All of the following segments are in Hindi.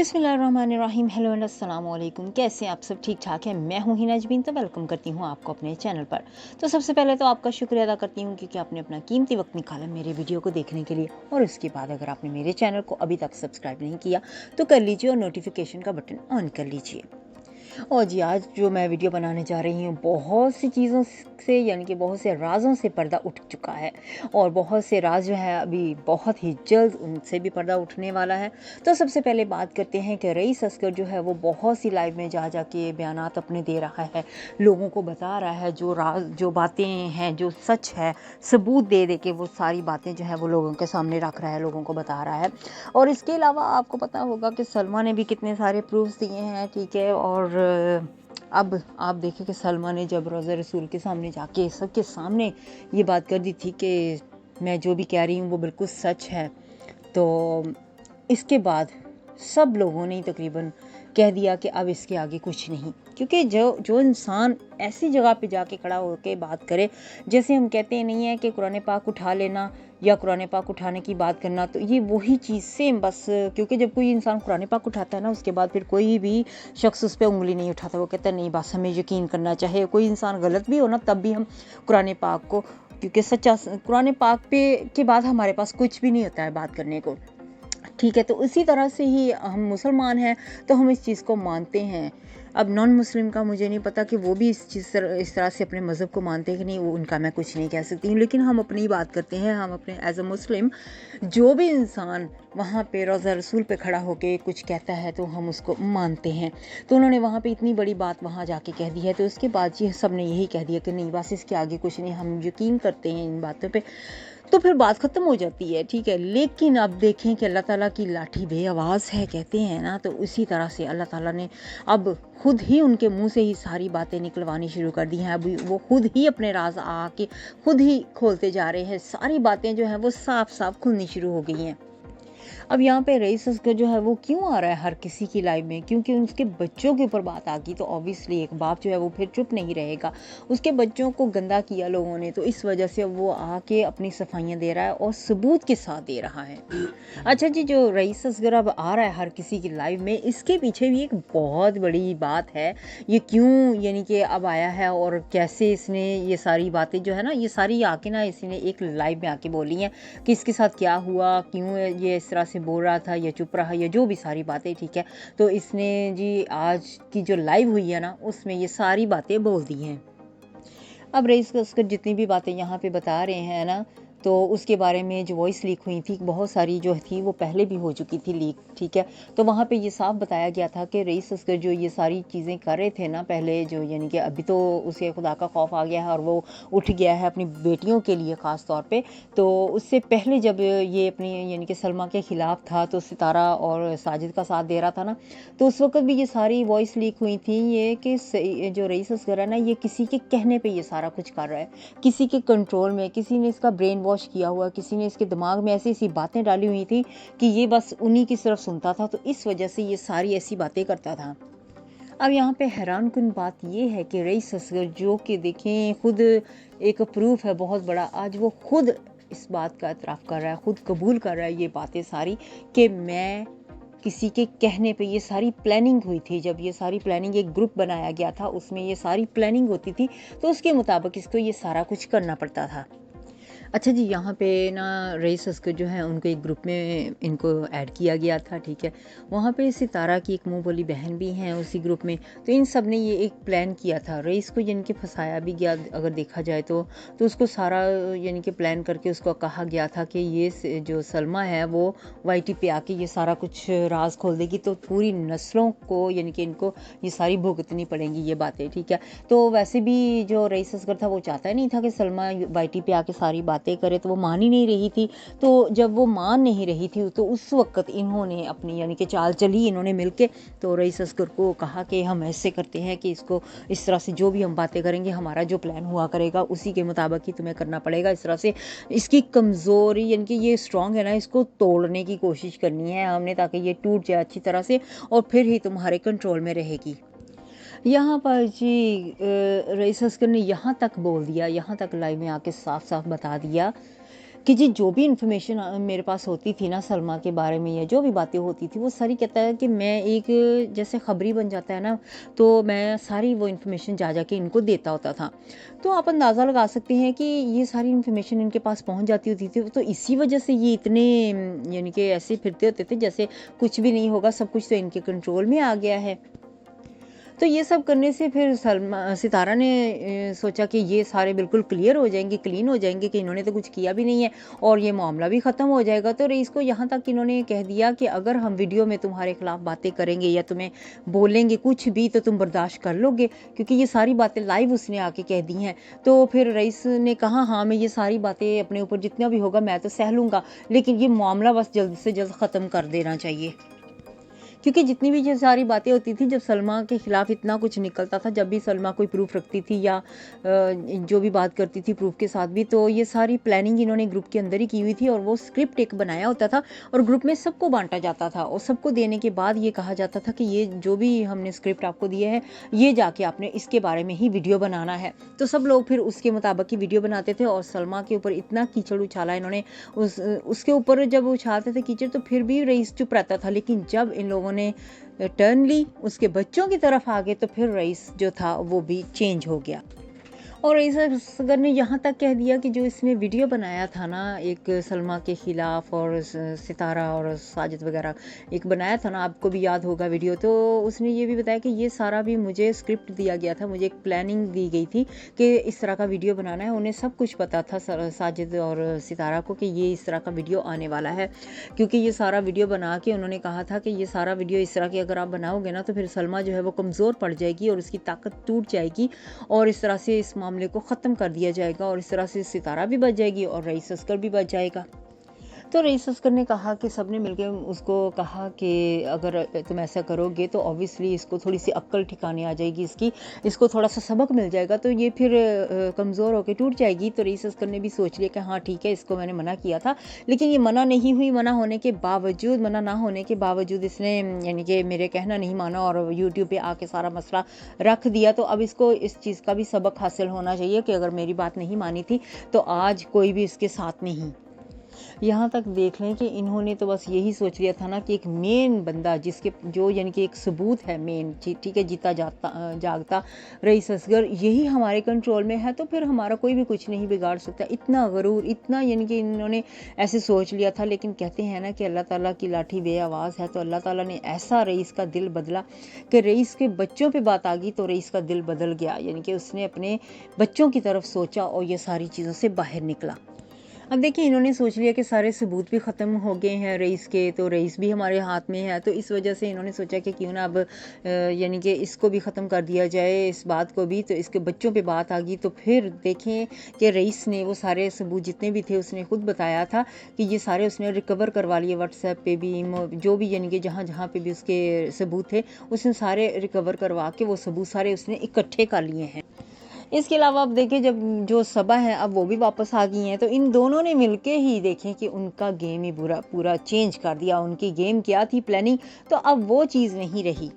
बिस्मिल्लाहिर्रहमानिर्रहीम। हेलो एंड अस्सलाम वालेकुम। कैसे हैं आप सब? ठीक ठाक हैं। मैं हूं हिना जबीन, तो वेलकम करती हूं आपको अपने चैनल पर। तो सबसे पहले तो आपका शुक्रिया अदा करती हूं क्योंकि आपने अपना कीमती वक्त निकाला मेरे वीडियो को देखने के लिए। और उसके बाद अगर आपने मेरे चैनल को अभी तक सब्सक्राइब नहीं किया तो कर लीजिए और नोटिफिकेशन का बटन ऑन कर लीजिए। और जी, आज जो मैं वीडियो बनाने जा रही हूँ, बहुत सी चीज़ों से यानी कि बहुत से राज़ों से पर्दा उठ चुका है और बहुत से राज जो है अभी बहुत ही जल्द उनसे भी पर्दा उठने वाला है। तो सबसे पहले बात करते हैं कि रईस असगर जो है वो बहुत सी लाइव में जा के बयानात अपने दे रहा है, लोगों को बता रहा है जो राज जो बातें हैं, जो सच है, सबूत दे के वो सारी बातें जो है वो लोगों के सामने रख रहा है, लोगों को बता रहा है। और इसके अलावा आपको पता होगा कि सलमा ने भी कितने सारे प्रूफ्स दिए हैं, ठीक है। और अब आप देखें कि सलमा ने जब रोज़ा रसूल के सामने जाके सबके सामने ये बात कर दी थी कि मैं जो भी कह रही हूँ वो बिल्कुल सच है, तो इसके बाद सब लोगों ने तकरीबन कह दिया कि अब इसके आगे कुछ नहीं। क्योंकि जो इंसान ऐसी जगह पे जाके खड़ा होकर बात करे, जैसे हम कहते नहीं है कि कुरान पाक उठा लेना या कुरान पाक उठाने की बात करना, तो ये वही चीज़ सेम बस। क्योंकि जब कोई इंसान कुरान पाक उठाता है ना, उसके बाद फिर कोई भी शख्स उस पर उंगली नहीं उठाता। वो कहता है नहीं, बस हमें यकीन करना, चाहे कोई इंसान गलत भी हो ना, तब भी हम कुरान पाक को, क्योंकि सच्चा कुरान पाक पे के बाद हमारे पास कुछ भी नहीं होता है बात करने को, ठीक है। तो इसी तरह से ही हम मुसलमान हैं तो हम इस चीज़ को मानते हैं। अब नॉन मुस्लिम का मुझे नहीं पता कि वो भी इस तरह से अपने मज़हब को मानते हैं कि नहीं, वो उनका मैं कुछ नहीं कह सकती हूँ, लेकिन हम अपनी बात करते हैं। हम अपने एज अ मुस्लिम जो भी इंसान वहाँ पे रोज़ा रसूल पे खड़ा होके कुछ कहता है तो हम उसको मानते हैं। तो उन्होंने वहाँ पे इतनी बड़ी बात वहाँ जाके कह दी है, तो उसके बाद ये सब ने यही कह दिया कि नहीं, बस इसके आगे कुछ नहीं, हम यकीन करते हैं इन बातों पे, तो फिर बात ख़त्म हो जाती है, ठीक है। लेकिन अब देखें कि अल्लाह ताला की लाठी बेआवाज़ है, कहते हैं ना, तो उसी तरह से अल्लाह ताला ने अब खुद ही उनके मुंह से ही सारी बातें निकलवानी शुरू कर दी हैं। अभी वो खुद ही अपने राज आके खुद ही खोलते जा रहे हैं। सारी बातें जो हैं वो साफ साफ खुलनी शुरू हो गई हैं। अब यहाँ पे रईस असगर जो है वो क्यों आ रहा है हर किसी की लाइफ में? क्योंकि उसके बच्चों के ऊपर बात आ गई, तो ऑब्वियसली एक बाप जो है वो फिर चुप नहीं रहेगा। उसके बच्चों को गंदा किया लोगों ने, तो इस वजह से वो आके अपनी सफाइयाँ दे रहा है और सबूत के साथ दे रहा है। अच्छा जी, जो रईस असगर अब आ रहा है हर किसी की लाइफ में, इसके पीछे भी एक बहुत बड़ी बात है। ये क्यों यानी कि अब आया है और कैसे इसने ये सारी बातें जो है ना, ये सारी आके ना इसने एक लाइव में आके बोली हैं कि इसके साथ क्या हुआ, क्यों ये इस तरह से बोल रहा था या चुप रहा, या जो भी सारी बातें, ठीक है। तो इसने जी आज की जो लाइव हुई है ना, उसमें ये सारी बातें बोल दी हैं। अब रईस असगर जितनी भी बातें यहाँ पे बता रहे हैं ना, तो उसके बारे में जो वॉइस लीक हुई थी, बहुत सारी जो थी वो पहले भी हो चुकी थी लीक, ठीक है। तो वहाँ पे ये साफ बताया गया था कि रईस असगर जो ये सारी चीज़ें कर रहे थे ना पहले, जो यानी कि अभी तो उसे खुदा का खौफ आ गया है और वो उठ गया है अपनी बेटियों के लिए ख़ास तौर पे। तो उससे पहले जब ये अपनी यानी कि सलमा के ख़िलाफ़ था, तो सितारा और साजिद का साथ दे रहा था ना, तो उस वक्त भी ये सारी वॉइस लीक हुई थी, ये कि जो रईस असगर है ना, ये किसी के कहने पे ये सारा कुछ कर रहा है, किसी के कंट्रोल में, किसी ने इसका ब्रेन वॉश किया हुआ, किसी ने इसके दिमाग में ऐसी ऐसी बातें डाली हुई थी कि ये बस उन्हीं की सिर्फ सुनता था, तो इस वजह से ये सारी ऐसी बातें करता था। अब यहाँ पे हैरान कुन बात ये है कि रईस असगर जो कि देखें खुद एक प्रूफ है बहुत बड़ा, आज वो खुद इस बात का एतराफ़ कर रहा है, खुद कबूल कर रहा है ये बातें सारी कि मैं किसी के कहने पे, ये सारी प्लानिंग हुई थी। जब ये सारी प्लानिंग, एक ग्रुप बनाया गया था, उसमें ये सारी प्लानिंग होती थी, तो उसके मुताबिक इसको ये सारा कुछ करना पड़ता था। अच्छा जी, यहाँ पे ना रईस असगर जो है उनको एक ग्रुप में इनको ऐड किया गया था, ठीक है। वहाँ पे सितारा की एक मुँह बोली बहन भी हैं उसी ग्रुप में। तो इन सब ने ये एक प्लान किया था, रईस को यानी कि फंसाया भी गया अगर देखा जाए तो उसको सारा यानी कि प्लान करके उसको कहा गया था कि ये जो सलमा है वो वाईटी पे आके ये सारा कुछ राज खोल देगी, तो पूरी नस्लों को यानी कि इनको ये सारी भुगतनी पड़ेंगी ये बातें, ठीक है। तो वैसे भी जो रईस असगर था वो चाहता नहीं था कि सलमा वाईटी पे आके सारी बातें करे, तो वो मान ही नहीं रही थी। तो जब वो मान नहीं रही थी, तो उस वक्त इन्होंने अपनी यानी कि चाल चली, इन्होंने मिलके तो रईस असगर को कहा कि हम ऐसे करते हैं कि इसको इस तरह से जो भी हम बातें करेंगे, हमारा जो प्लान हुआ करेगा उसी के मुताबिक ही तुम्हें करना पड़ेगा। इस तरह से इसकी कमज़ोरी यानी कि ये स्ट्रॉन्ग है ना, इसको तोड़ने की कोशिश करनी है हमने, ताकि ये टूट जाए अच्छी तरह से और फिर ही तुम्हारे कंट्रोल में रहेगी। यहाँ पर जी रईस असगर ने यहाँ तक बोल दिया, यहाँ तक लाइव में आके साफ साफ बता दिया कि जी जो भी इन्फॉर्मेशन मेरे पास होती थी ना सलमा के बारे में या जो भी बातें होती थी वो सारी कहता है कि मैं एक जैसे खबरी बन जाता है ना, तो मैं सारी वो इन्फॉर्मेशन जा के इनको देता होता था। तो आप अंदाज़ा लगा सकते हैं कि ये सारी इन्फॉर्मेशन इनके पास पहुंच जाती होती थी, तो इसी वजह से ये इतने यानी कि ऐसे फिरते होते थे जैसे कुछ भी नहीं होगा, सब कुछ तो इनके कंट्रोल में आ गया है। तो ये सब करने से फिर सितारा ने सोचा कि ये सारे बिल्कुल क्लियर हो जाएंगे, क्लीन हो जाएंगे कि इन्होंने तो कुछ किया भी नहीं है और ये मामला भी ख़त्म हो जाएगा। तो रईस को यहाँ तक इन्होंने कह दिया कि अगर हम वीडियो में तुम्हारे खिलाफ बातें करेंगे या तुम्हें बोलेंगे कुछ भी तो तुम बर्दाश्त कर लोगे, क्योंकि ये सारी बातें लाइव उसने आके कह दी हैं। तो फिर रईस ने कहा हाँ मैं ये सारी बातें अपने ऊपर जितना भी होगा मैं तो सह लूँगा, लेकिन ये मामला बस जल्द से जल्द ख़त्म कर देना चाहिए। क्योंकि जितनी भी ये सारी बातें होती थी जब सलमा के खिलाफ इतना कुछ निकलता था, जब भी सलमा कोई प्रूफ रखती थी या जो भी बात करती थी प्रूफ के साथ भी, तो ये सारी प्लानिंग इन्होंने ग्रुप के अंदर ही की हुई थी और वो स्क्रिप्ट एक बनाया होता था और ग्रुप में सबको बांटा जाता था और सबको देने के बाद ये कहा जाता था कि ये जो भी हमने स्क्रिप्ट आपको दिए है ये जाके आपने इसके बारे में ही वीडियो बनाना है। तो सब लोग फिर उसके मुताबिक ही वीडियो बनाते थे और सलमा के ऊपर इतना कीचड़ उछाला इन्होंने, उसके ऊपर जब उछालते थे कीचड़ तो फिर भी रईस चुप रहता था, लेकिन जब इन लोगों ने टर्न ली उसके बच्चों की तरफ आ गए तो फिर रईस जो था वो भी चेंज हो गया। और रईस असगर ने यहाँ तक कह दिया कि जो इसने वीडियो बनाया था ना एक सलमा के ख़िलाफ़ और सितारा और साजिद वगैरह एक बनाया था ना, आपको भी याद होगा वीडियो, तो उसने ये भी बताया कि ये सारा भी मुझे स्क्रिप्ट दिया गया था, मुझे एक प्लानिंग दी गई थी कि इस तरह का वीडियो बनाना है। उन्हें सब कुछ पता था साजिद और सितारा को कि ये इस तरह का वीडियो आने वाला है, क्योंकि ये सारा वीडियो बना के उन्होंने कहा था कि ये सारा वीडियो इस तरह की अगर आप बनाओगे ना तो फिर सलमा जो है वो कमज़ोर पड़ जाएगी और उसकी ताकत टूट जाएगी और इस तरह से इस मामले को ख़त्म कर दिया जाएगा और इस तरह से सितारा भी बच जाएगी और रईस असगर भी बच जाएगा। तो रईस असगर ने कहा कि सबने मिलकर उसको कहा कि अगर तुम ऐसा करोगे तो ऑब्वियसली इसको थोड़ी सी अक्ल ठिकाने आ जाएगी, इसको थोड़ा सा सबक मिल जाएगा, तो ये फिर कमज़ोर होकर टूट जाएगी। तो रईस असगर ने भी सोच लिया कि हाँ ठीक है, इसको मैंने मना किया था लेकिन ये मना नहीं हुई, मना ना होने के बावजूद इसने यानी कि मेरे कहना नहीं माना और यूट्यूब पे आके सारा मसला रख दिया। तो अब इसको इस चीज़ का भी सबक हासिल होना चाहिए कि अगर मेरी बात नहीं मानी थी तो आज कोई भी इसके साथ नहीं। यहाँ तक देख लें कि इन्होंने तो बस यही सोच लिया था ना कि एक मेन बंदा जिसके जो यानी कि एक सबूत है मेन, ठीक है, जीता जागता रईस असगर यही हमारे कंट्रोल में है, तो फिर हमारा कोई भी कुछ नहीं बिगाड़ सकता। इतना गरूर, इतना यानी कि इन्होंने ऐसे सोच लिया था। लेकिन कहते हैं ना कि अल्लाह ताला की लाठी बेआवाज़ है, तो अल्लाह ताला ने ऐसा रईस का दिल बदला कि रईस के बच्चों पे बात आ गई तो रईस का दिल बदल गया, यानी कि उसने अपने बच्चों की तरफ सोचा और ये सारी चीज़ों से बाहर निकला। अब देखिए इन्होंने सोच लिया कि सारे सबूत भी ख़त्म हो गए हैं रईस के, तो रईस भी हमारे हाथ में है, तो इस वजह से इन्होंने सोचा कि क्यों ना अब यानी कि इसको भी ख़त्म कर दिया जाए, इस बात को भी। तो इसके बच्चों पे बात आ गई तो फिर देखें कि रईस ने वो सारे सबूत जितने भी थे उसने खुद बताया था कि ये सारे उसने रिकवर करवा लिए, व्हाट्सएप पे भी जो भी यानी कि जहाँ जहाँ पे भी उसके सबूत थे उसने सारे रिकवर करवा के वो सबूत सारे उसने इकट्ठे कर लिए हैं। इसके अलावा अब देखिए जब जो सबा है अब वो भी वापस आ गई हैं, तो इन दोनों ने मिलके ही देखें कि उनका गेम ही पूरा चेंज कर दिया। उनकी गेम क्या थी, प्लानिंग, तो अब वो चीज़ नहीं रही।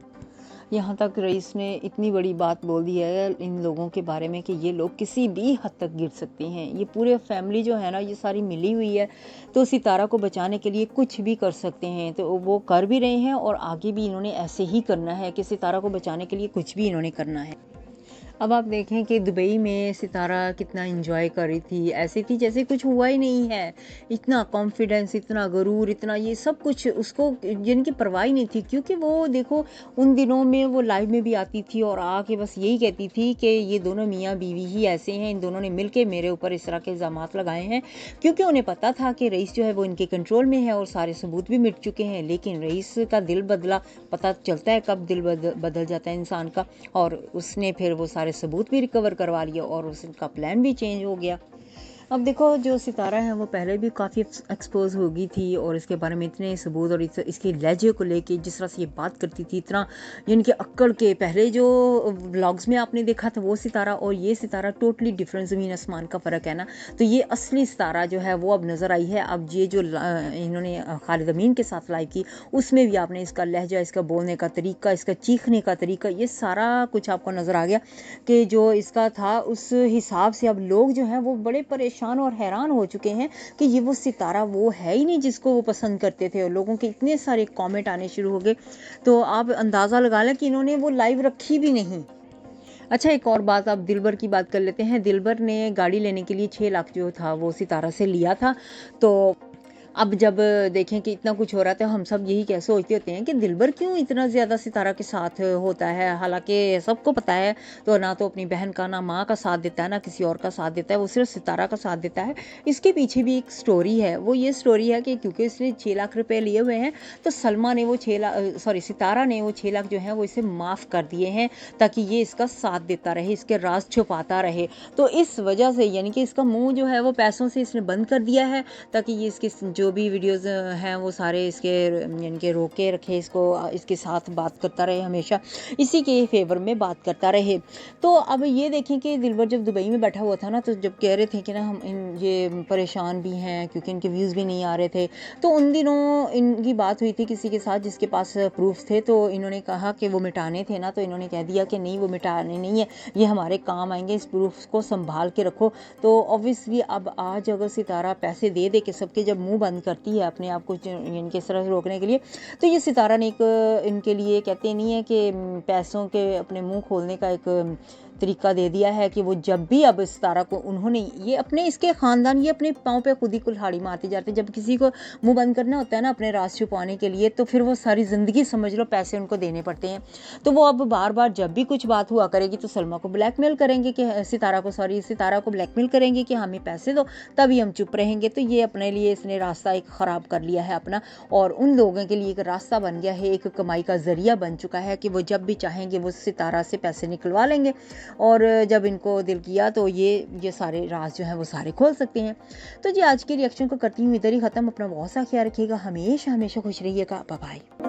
यहाँ तक रईस ने इतनी बड़ी बात बोल दी है इन लोगों के बारे में कि ये लोग किसी भी हद तक गिर सकते हैं। ये पूरे फैमिली जो है ना ये सारी मिली हुई है, तो सितारा को बचाने के लिए कुछ भी कर सकते हैं, तो वो कर भी रहे हैं और आगे भी इन्होंने ऐसे ही करना है कि सितारा को बचाने के लिए कुछ भी इन्होंने करना है। अब आप देखें कि दुबई में सितारा कितना एंजॉय कर रही थी, ऐसी थी जैसे कुछ हुआ ही नहीं है। इतना कॉन्फिडेंस, इतना गरूर, इतना ये सब कुछ उसको जिनकी परवाह ही नहीं थी, क्योंकि वो देखो उन दिनों में वो लाइव में भी आती थी और आके बस यही कहती थी कि ये दोनों मियाँ बीवी ही ऐसे हैं, इन दोनों ने मिलके मेरे ऊपर इस तरह के इल्ज़ामात लगाए हैं, क्योंकि उन्हें पता था कि रईस जो है वो इनके कंट्रोल में है और सारे सबूत भी मिट चुके हैं। लेकिन रईस का दिल बदला, पता चलता है कब दिल बदल जाता है इंसान का, और उसने फिर वो सारे सबूत भी रिकवर करवा लिए और उसका प्लान भी चेंज हो गया। अब देखो जो सितारा है वो पहले भी काफ़ी एक्सपोज हो गई थी और इसके बारे में इतने सबूत और इसके लहजे को लेके जिस तरह से ये बात करती थी, इतना यानी कि अक्कड़ के, पहले जो व्लॉग्स में आपने देखा था वो सितारा और ये सितारा टोटली डिफरेंट, ज़मीन आसमान का फ़र्क है ना। तो ये असली सितारा जो है वो अब नज़र आई है। अब ये जो इन्होंने खालिद अमीन के साथ लाइव की उसमें भी आपने इसका लहजा, इसका बोलने का तरीका, इसका चीखने का तरीका, ये सारा कुछ आपको नज़र आ गया कि जो इसका था उस हिसाब से अब लोग जो हैं वो बड़े परेशान परेशान और हैरान हो चुके हैं कि ये वो सितारा वो है ही नहीं जिसको वो पसंद करते थे। और लोगों के इतने सारे कमेंट आने शुरू हो गए, तो आप अंदाज़ा लगा लें कि इन्होंने वो लाइव रखी भी नहीं। अच्छा, एक और बात, आप दिलबर की बात कर लेते हैं। दिलबर ने गाड़ी लेने के लिए 6 लाख जो था वो सितारा से लिया था। तो अब जब देखें कि इतना कुछ हो रहा था, हम सब यही क्या सोचते होते हैं कि दिलबर क्यों इतना ज़्यादा सितारा के साथ होता है, हालांकि सबको पता है तो ना तो अपनी बहन का, ना माँ का साथ देता है, ना किसी और का साथ देता है, वो सिर्फ सितारा का साथ देता है। इसके पीछे भी एक स्टोरी है। वो ये स्टोरी है कि क्योंकि इसने 6 लाख रुपए लिए हुए हैं, तो सलमा ने वो 6 लाख सितारा ने वो 6 लाख जो है वो इसे माफ़ कर दिए हैं, ताकि ये इसका साथ देता रहे, इसके राज छुपाता रहे। तो इस वजह से यानी कि इसका मुंह जो है वो पैसों से इसने बंद कर दिया है, ताकि ये इसके जो भी वीडियोस हैं वो सारे इसके यानी कि रोक के रखे, इसको इसके साथ बात करता रहे, हमेशा इसी के फेवर में बात करता रहे। तो अब ये देखें कि दिलबर जब दुबई में बैठा हुआ था ना, तो जब कह रहे थे कि ना हम ये परेशान भी हैं क्योंकि इनके व्यूज़ भी नहीं आ रहे थे, तो उन दिनों इनकी बात हुई थी किसी के साथ जिसके पास प्रूफ थे, तो इन्होंने कहा कि वो मिटाने थे ना, तो इन्होंने कह दिया कि नहीं वो मिटाने नहीं है, ये हमारे काम आएंगे, इस प्रूफ को संभाल के रखो। तो ऑब्वियसली अब आज अगर सितारा पैसे दे दे के सबके जब मुंह बंद करती है अपने आप को इनके इस तरह रोकने के लिए, तो ये सितारा ने एक इनके लिए कहते नहीं है कि पैसों के अपने मुंह खोलने का एक तरीका दे दिया है कि वो जब भी अब सितारा को उन्होंने ये अपने इसके ख़ानदान ये अपने पाँव पे खुद ही कुल्हाड़ी मारते जाते। जब किसी को मुंह बंद करना होता है ना अपने राज छुपाने के लिए, तो फिर वो सारी ज़िंदगी समझ लो पैसे उनको देने पड़ते हैं। तो वो अब बार बार जब भी कुछ बात हुआ करेगी तो सलमा को ब्लैकमेल करेंगे कि सितारा को ब्लैकमेल करेंगे कि हमें पैसे दो, तभी हम चुप रहेंगे। तो ये अपने लिए इसने रास्ता एक ख़राब कर लिया है अपना, और उन लोगों के लिए एक रास्ता बन गया है, एक कमाई का ज़रिया बन चुका है कि वो जब भी चाहेंगे वो सितारा से पैसे निकलवा लेंगे, और जब इनको दिल किया तो ये सारे राज जो हैं वो सारे खोल सकते हैं। तो जी आज के रिएक्शन को करती हूँ इधर ही ख़त्म। अपना बहुत सा ख्याल रखिएगा, हमेशा हमेशा खुश रहिएगा। Bye bye.